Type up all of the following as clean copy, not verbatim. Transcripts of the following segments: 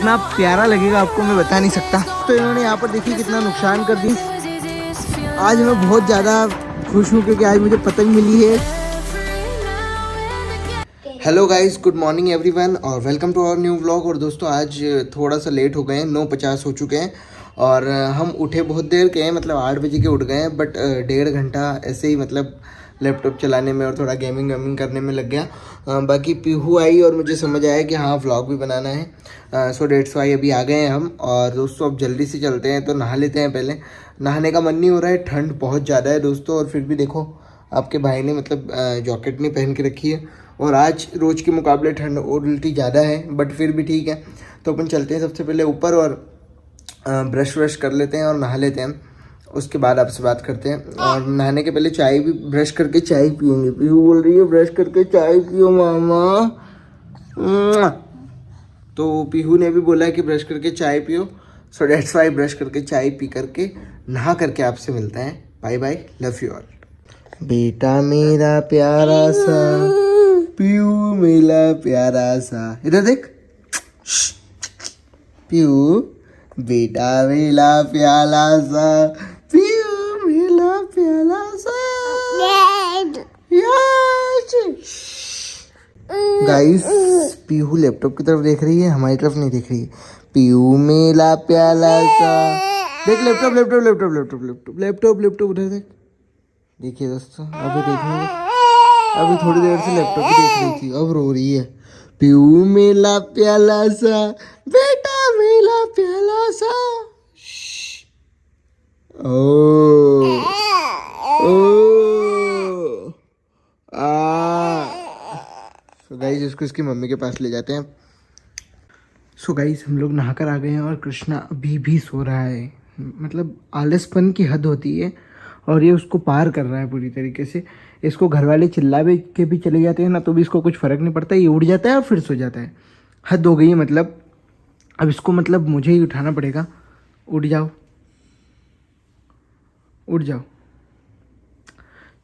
कितना प्यारा लगेगा आपको मैं बता नहीं सकता। तो इन्होंने यहाँ पर देखिए कितना नुकसान कर दी। आज मैं बहुत ज़्यादा खुश हूँ क्योंकि आज मुझे पतंग मिली है। Hello guys, good morning everyone और welcome to our new vlog. और दोस्तों आज थोड़ा सा लेट हो गए हैं, 9:50 हो चुके हैं और हम उठे बहुत देर के हैं, मतलब 8 बजे के उठ गए हैं। बट 1.5 घंटा ऐसे ही मतलब लैपटॉप चलाने में और थोड़ा गेमिंग करने में लग गया। बाकी पीहू आई और मुझे समझ आया कि हाँ व्लॉग भी बनाना है। सो डेट्स वाई अभी आ गए हैं हम। और दोस्तों अब जल्दी से चलते हैं, तो नहा लेते हैं। पहले नहाने का मन नहीं हो रहा है, ठंड बहुत ज़्यादा है दोस्तों। और फिर भी देखो आपके भाई ने मतलब जैकेट नहीं पहन के रखी है और आज रोज़ के मुकाबले ठंड और उल्टी ज़्यादा है, बट फिर भी ठीक है। तो अपन चलते हैं सबसे पहले ऊपर और ब्रश व्रश कर लेते हैं और नहा लेते हैं। उसके बाद आपसे बात करते हैं। और नहाने के पहले चाय भी ब्रश करके चाय पियेंगे। पीहू बोल रही है ब्रश करके चाय पियो मामा। तो पीहू ने भी बोला है कि ब्रश करके चाय पियो। सो डेट्स वाई ब्रश करके चाय पी करके नहा करके आपसे मिलते हैं। Bye bye, love you all. बेटा मेरा प्यारा सा पीहू मेरा प्यारा सा, इधर देख। पीहू बेटा मेरा प्यारा सा पीहू मेरा प्यारा सा। गाइस पीहू लैपटॉप की तरफ देख रही है, हमारी तरफ नहीं देख रही है। पीहू मेरा प्यारा सा, देख laptop laptop laptop laptop laptop laptop laptop उधर देख। देखिए दोस्तों अभी देखने, अभी थोड़ी देर से लैपटॉप ही देख रही थी, अब रो रही है। पीहू मेरा प्याला सा बेटा मेरा प्याला सा। ओ सो गाइस इसको इसकी मम्मी के पास ले जाते हैं। सो गाइस हम लोग नहाकर आ गए हैं और कृष्णा अभी भी सो रहा है। मतलब आलसपन की हद होती है और ये उसको पार कर रहा है पूरी तरीके से। इसको घर वाले चिल्ला भी के भी चले जाते हैं ना तो भी इसको कुछ फ़र्क नहीं पड़ता, ये उठ जाता है और फिर सो जाता है। हद हो गई है मतलब। अब इसको मतलब मुझे ही उठाना पड़ेगा। उठ जाओ उठ जाओ।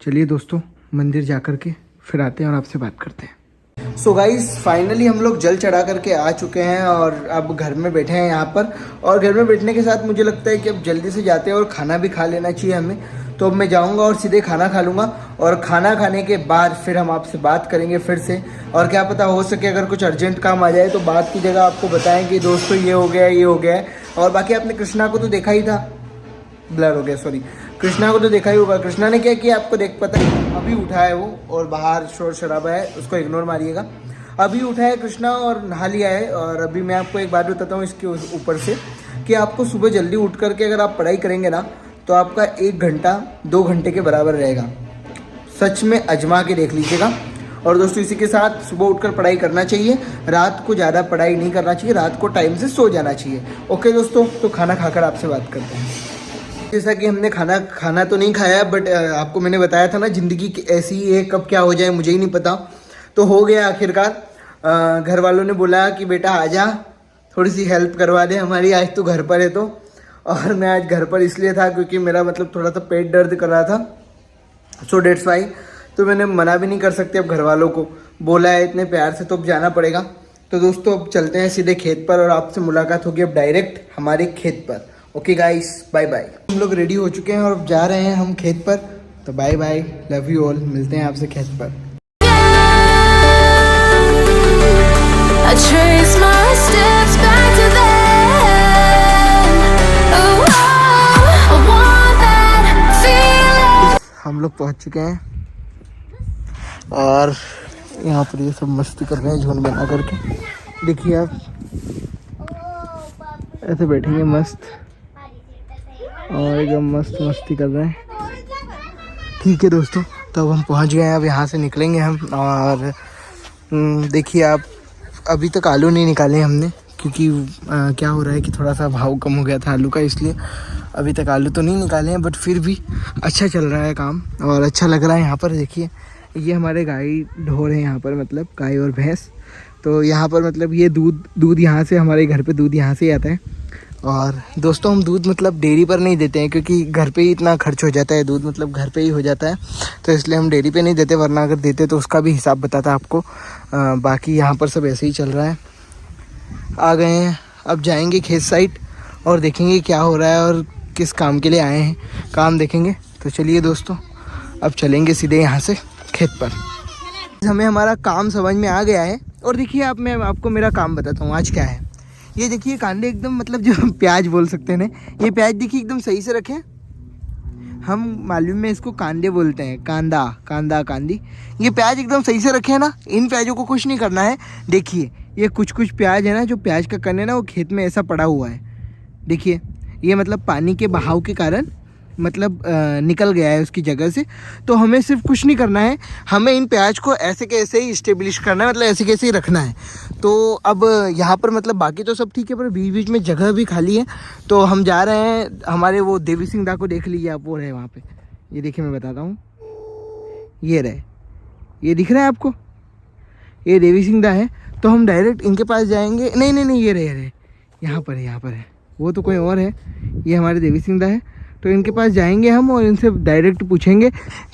चलिए दोस्तों मंदिर जा कर के फिर आते हैं और आपसे बात करते हैं। सो गाइस फाइनली हम लोग जल चढ़ा करके आ चुके हैं और अब घर में बैठे हैं यहाँ पर। और घर में बैठने के साथ मुझे लगता है कि अब जल्दी से जाते हैं और खाना भी खा लेना चाहिए हमें। तो अब मैं जाऊँगा और सीधे खाना खा लूँगा और खाना खाने के बाद फिर हम आपसे बात करेंगे फिर से। और क्या पता हो सके अगर कुछ अर्जेंट काम आ जाए तो बात की जगह आपको बताएं कि दोस्तों ये हो गया ये हो गया है। और बाकी आपने कृष्णा को तो देखा ही था, ब्लर हो गया सॉरी, कृष्णा को तो देखा ही होगा। कृष्णा ने क्या किया आपको देख पता है, अभी उठा है वो और बाहर शोर शराबा है, उसको इग्नोर मारिएगा। अभी उठा है कृष्णा और नहा लिया है। और अभी मैं आपको एक बात बताता हूँ इसके ऊपर से कि आपको सुबह जल्दी उठ करके अगर आप पढ़ाई करेंगे ना तो आपका 1 घंटा 2 घंटे के बराबर रहेगा। सच में आजमा के देख लीजिएगा। और दोस्तों इसी के साथ सुबह उठकर पढ़ाई करना चाहिए, रात को ज़्यादा पढ़ाई नहीं करना चाहिए, रात को टाइम से सो जाना चाहिए। ओके दोस्तों, तो खाना खाकर आपसे बात करते हैं। जैसा कि हमने खाना तो नहीं खाया बट आपको मैंने बताया था ना ज़िंदगी ऐसी ही है, कब क्या हो जाए मुझे ही नहीं पता। तो हो गया आखिरकार। घर वालों ने बोला कि बेटा आजा थोड़ी सी हेल्प करवा दे हमारी, आज तो घर पर है तो। और मैं आज घर पर इसलिए था क्योंकि मेरा मतलब थोड़ा सा पेट दर्द कर रहा था। So that's why. तो मैंने मना भी नहीं कर सकते, अब घर वालों को बोला है इतने प्यार से तो अब जाना पड़ेगा। तो दोस्तों अब चलते हैं सीधे खेत पर और आपसे मुलाकात होगी अब डायरेक्ट हमारे खेत पर। Okay guys bye bye. हम लोग रेडी हो चुके हैं और अब जा रहे हैं हम खेत पर। तो bye bye, love you all, मिलते हैं आपसे खेत पर। हम लोग पहुंच चुके हैं और यहाँ पर ये सब मस्ती कर रहे हैं झुंड बना करके। देखिए आप ऐसे बैठेंगे मस्त और एकदम मस्त मस्ती कर रहे हैं। ठीक है दोस्तों, तो अब हम पहुंच गए हैं, अब यहाँ से निकलेंगे हम। और देखिए आप अभी तक आलू नहीं निकाले हमने क्योंकि क्या हो रहा है कि थोड़ा सा भाव कम हो गया था आलू का, इसलिए अभी तक आलू तो नहीं निकाले हैं। बट फिर भी अच्छा चल रहा है काम और अच्छा लग रहा है। यहाँ पर देखिए ये हमारे गाय ढोर हैं यहाँ पर, मतलब गाय और भैंस। तो यहाँ पर मतलब ये दूध यहाँ से, हमारे घर पे दूध यहाँ से ही आता है। और दोस्तों हम दूध मतलब डेयरी पर नहीं देते हैं क्योंकि घर पे ही इतना खर्च हो जाता है, दूध मतलब घर पे ही हो जाता है, तो इसलिए हम डेयरी पे नहीं देते, वरना अगर देते तो उसका भी हिसाब बताता आपको। बाकी यहाँ पर सब ऐसे ही चल रहा है। आ गए हैं अब जाएंगे खेत साइड और देखेंगे क्या हो रहा है और किस काम के लिए आए हैं, काम देखेंगे। तो चलिए दोस्तों, अब चलेंगे सीधे यहाँ से खेत पर। हमें हमारा काम समझ में आ गया है। और देखिए, अब मैं आपको मेरा काम बताता हूँ आज क्या है। ये देखिए कांदे एकदम, मतलब जो प्याज बोल सकते हैं ना, ये प्याज देखिए एकदम सही से रखें। हम मालूम में इसको कांदे बोलते हैं, कांदा, कांदा, कांदी। ये प्याज एकदम सही से रखे ना, इन प्याजों को कुछ नहीं करना है। देखिए ये कुछ कुछ प्याज है ना, जो प्याज का कण है ना, वो खेत में ऐसा पड़ा हुआ है। देखिए ये मतलब पानी के बहाव के कारण मतलब निकल गया है उसकी जगह से। तो हमें सिर्फ कुछ नहीं करना है, हमें इन प्याज को ऐसे के ऐसे ही इस्टेब्लिश करना है, मतलब ऐसे कैसे ही रखना है। तो अब यहाँ पर मतलब बाकी तो सब ठीक है, पर बीच बीच में जगह भी खाली है। तो हम जा रहे हैं, हमारे वो देवी सिंह दा को देख लीजिए आप, वो रहे वहाँ पे। ये देखिए मैं बताता हूँ, ये रहे, ये दिख रहा है आपको, ये देवी सिंह दा है। तो हम डायरेक्ट इनके पास जाएंगे। नहीं नहीं नहीं, ये रहे, यहाँ पर है, यहाँ पर है। वो तो कोई और है, ये हमारे देवी सिंह दा है। तो इनके पास जाएंगे हम और इनसे डायरेक्ट पूछेंगे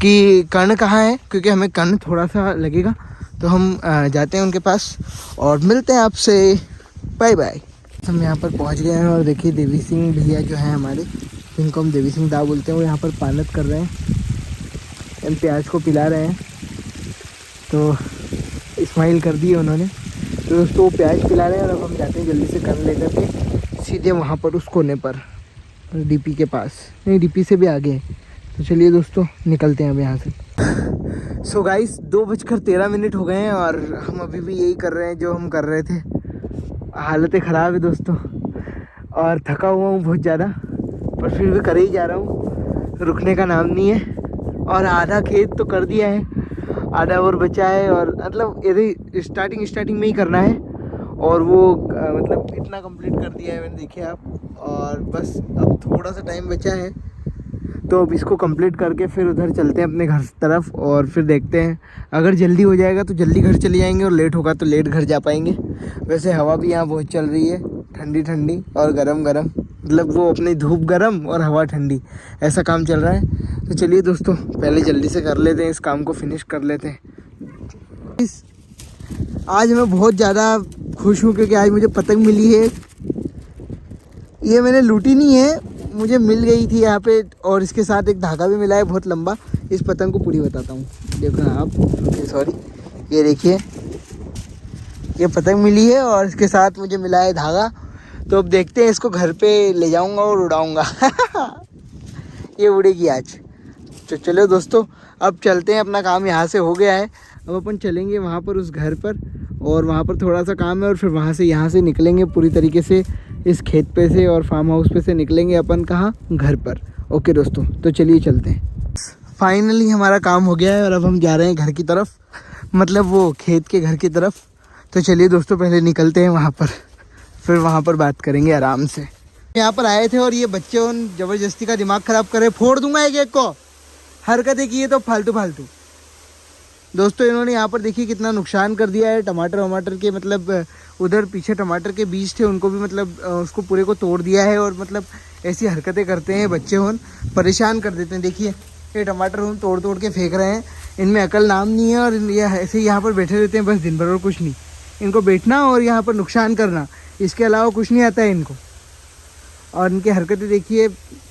कि कर्ण कहाँ है, क्योंकि हमें कर्ण थोड़ा सा लगेगा। तो हम जाते हैं उनके पास और मिलते हैं आपसे। Bye bye. हम यहाँ पर पहुँच गए हैं और देखिए देवी सिंह भैया जो हैं हमारे, जिनको हम देवी सिंह दा बोलते हैं, वो यहाँ पर पानत कर रहे हैं, इन प्याज को पिला रहे हैं। तो स्माइल कर दी उन्होंने। तो दोस्तों वो प्याज पिला रहे हैं और अब हम जाते हैं जल्दी से कर्ण लेकर के सीधे वहाँ पर उस कोने पर, डीपी के पास। नहीं, डीपी से भी आगे है। तो चलिए दोस्तों निकलते हैं अब यहाँ से। सो गाइस 2:13 हो गए हैं और हम अभी भी यही कर रहे हैं जो हम कर रहे थे। हालतें ख़राब है दोस्तों और थका हुआ हूँ बहुत ज़्यादा, पर फिर भी कर ही जा रहा हूँ, रुकने का नाम नहीं है। और आधा खेत तो कर दिया है, आधा और बचा है। और मतलब यदि स्टार्टिंग में ही करना है और वो मतलब इतना कंप्लीट कर दिया है मैंने, देखिए आप। और बस अब थोड़ा सा टाइम बचा है, तो अब इसको कंप्लीट करके फिर उधर चलते हैं अपने घर तरफ। और फिर देखते हैं, अगर जल्दी हो जाएगा तो जल्दी घर चले जाएंगे और लेट होगा तो लेट घर जा पाएंगे। वैसे हवा भी यहाँ बहुत चल रही है, ठंडी ठंडी और गरम गरम, मतलब वो अपनी धूप गरम और हवा ठंडी, ऐसा काम चल रहा है। तो चलिए दोस्तों पहले जल्दी से कर लेते हैं, इस काम को फिनिश कर लेते हैं। आज मैं बहुत ज़्यादा खुश हूँ क्योंकि आज मुझे पतंग मिली है। ये मैंने लूटी नहीं है, मुझे मिल गई थी यहाँ पे। और इसके साथ एक धागा भी मिला है बहुत लंबा। इस पतंग को पूरी बताता हूँ, देखो ना आप, सॉरी, ये देखिए ये पतंग मिली है और इसके साथ मुझे मिला है धागा। तो अब देखते हैं, इसको घर पे ले जाऊँगा और उड़ाऊँगा। ये उड़ेगी आज। तो चलो दोस्तों अब चलते हैं, अपना काम यहाँ से हो गया है। अब अपन चलेंगे वहाँ पर उस घर पर, और वहाँ पर थोड़ा सा काम है और फिर वहाँ से यहाँ से निकलेंगे पूरी तरीके से, इस खेत पे से और फार्म हाउस पे से निकलेंगे अपन कहाँ, घर पर। ओके दोस्तों, तो चलिए चलते हैं। फाइनली हमारा काम हो गया है और अब हम जा रहे हैं घर की तरफ, मतलब वो खेत के घर की तरफ। तो चलिए दोस्तों पहले निकलते हैं वहाँ पर, फिर वहाँ पर बात करेंगे आराम से। यहाँ पर आए थे और ये बच्चे उन ज़बरदस्ती का दिमाग ख़राब करे, फोड़ दूंगा एक को, हरकतें की है तो फालतू फालतू। दोस्तों इन्होंने यहाँ पर देखिए कितना नुकसान कर दिया है। टमाटर वमाटर के, मतलब उधर पीछे टमाटर के बीज थे, उनको भी मतलब उसको पूरे को तोड़ दिया है। और मतलब ऐसी हरकतें करते हैं बच्चे, होन परेशान कर देते हैं। देखिए ये टमाटर हम तोड़ तोड़ के फेंक रहे हैं, इनमें अकल नाम नहीं है और ये ऐसे ही यहाँ पर बैठे रहते हैं बस दिन भर, और कुछ नहीं। इनको बैठना और यहाँ पर नुकसान करना, इसके अलावा कुछ नहीं आता है इनको। और इनकी हरकतें देखिए।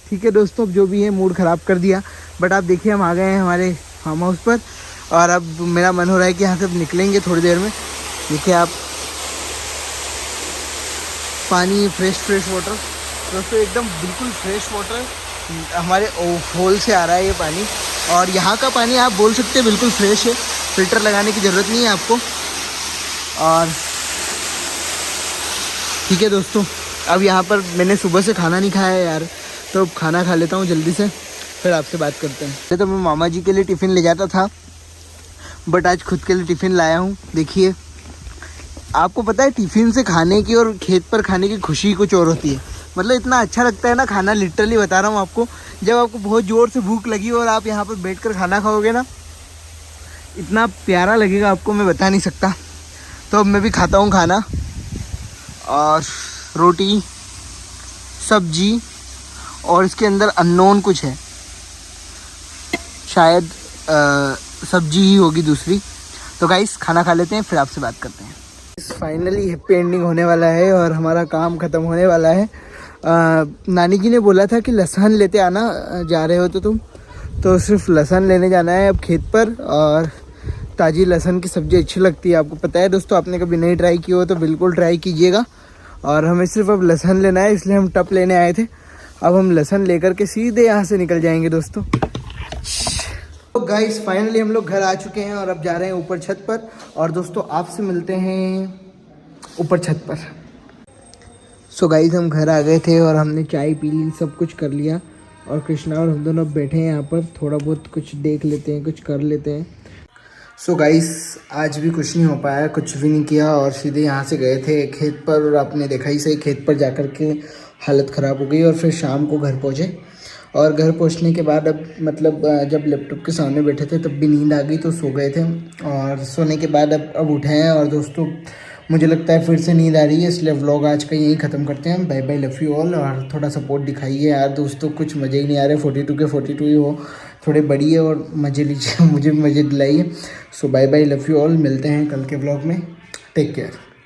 ठीक है दोस्तों, अब जो भी है मूड ख़राब कर दिया, बट आप देखिए हम आ गए हैं हमारे फार्म हाउस पर। और अब मेरा मन हो रहा है कि यहाँ से निकलेंगे थोड़ी देर में। देखिए आप, पानी फ्रेश वाटर दोस्तों, एकदम बिल्कुल फ्रेश वाटर हमारे होल से आ रहा है ये पानी। और यहाँ का पानी आप बोल सकते हैं बिल्कुल फ्रेश है, फ़िल्टर लगाने की ज़रूरत नहीं है आपको। और ठीक है दोस्तों, अब यहाँ पर मैंने सुबह से खाना नहीं खाया है यार, तो अब खाना खा लेता हूँ जल्दी से, फिर आपसे बात करते हैं। तो मैं मामा जी के लिए टिफ़िन ले जाता था, बट आज खुद के लिए टिफ़िन लाया हूँ। देखिए आपको पता है, टिफ़िन से खाने की और खेत पर खाने की खुशी कुछ और होती है। मतलब इतना अच्छा लगता है ना खाना, लिटरली बता रहा हूँ आपको। जब आपको बहुत ज़ोर से भूख लगी और आप यहाँ पर बैठकर खाना खाओगे ना, इतना प्यारा लगेगा आपको, मैं बता नहीं सकता। तो अब मैं भी खाता हूँ खाना, और रोटी, सब्जी, और इसके अंदर अननोन कुछ है, शायद सब्जी ही होगी दूसरी। तो गाइस खाना खा लेते हैं, फिर आपसे बात करते हैं। फाइनली हैप्पी एंडिंग होने वाला है और हमारा काम ख़त्म होने वाला है। नानी जी ने बोला था कि लहसुन लेते आना, जा रहे हो तो तुम, तो सिर्फ लहसुन लेने जाना है अब खेत पर। और ताज़ी लहसुन की सब्ज़ी अच्छी लगती है, आपको पता है दोस्तों, आपने कभी नहीं ट्राई की हो तो बिल्कुल ट्राई कीजिएगा। और हमें सिर्फ अब लहसुन लेना है, इसलिए हम टप लेने आए थे। अब हम लहसुन लेकर के सीधे यहाँ से निकल जाएंगे दोस्तों। तो गाइस फाइनली हम लोग घर आ चुके हैं और अब जा रहे हैं ऊपर छत पर। और दोस्तों आपसे मिलते हैं ऊपर छत पर। सो गाइस हम घर आ गए थे और हमने चाय पी ली, सब कुछ कर लिया। और कृष्णा और हम दोनों बैठे हैं यहाँ पर, थोड़ा बहुत कुछ देख लेते हैं, कुछ कर लेते हैं। सो गाइस आज भी कुछ नहीं हो पाया, कुछ भी नहीं किया और सीधे यहाँ से गए थे खेत पर। और आपने देखा ही सही, खेत पर जाकर के हालत ख़राब हो गई। और फिर शाम को घर पहुँचे और घर पहुँचने के बाद अब मतलब जब लैपटॉप के सामने बैठे थे तब भी नींद आ गई, तो सो गए थे। और सोने के बाद अब उठे हैं और दोस्तों मुझे लगता है फिर से नींद आ रही है, इसलिए व्लॉग आज का यहीं ख़त्म करते हैं। Bye bye, love you all. और थोड़ा सपोर्ट दिखाइए यार दोस्तों, कुछ मज़े ही नहीं आ रहे। 42 के 42 ही हो, थोड़े बड़ी है और मज़े लीजिए, मुझे भी मज़े दिलाइए। So bye bye, love you all, मिलते हैं कल के व्लॉग में। Take care.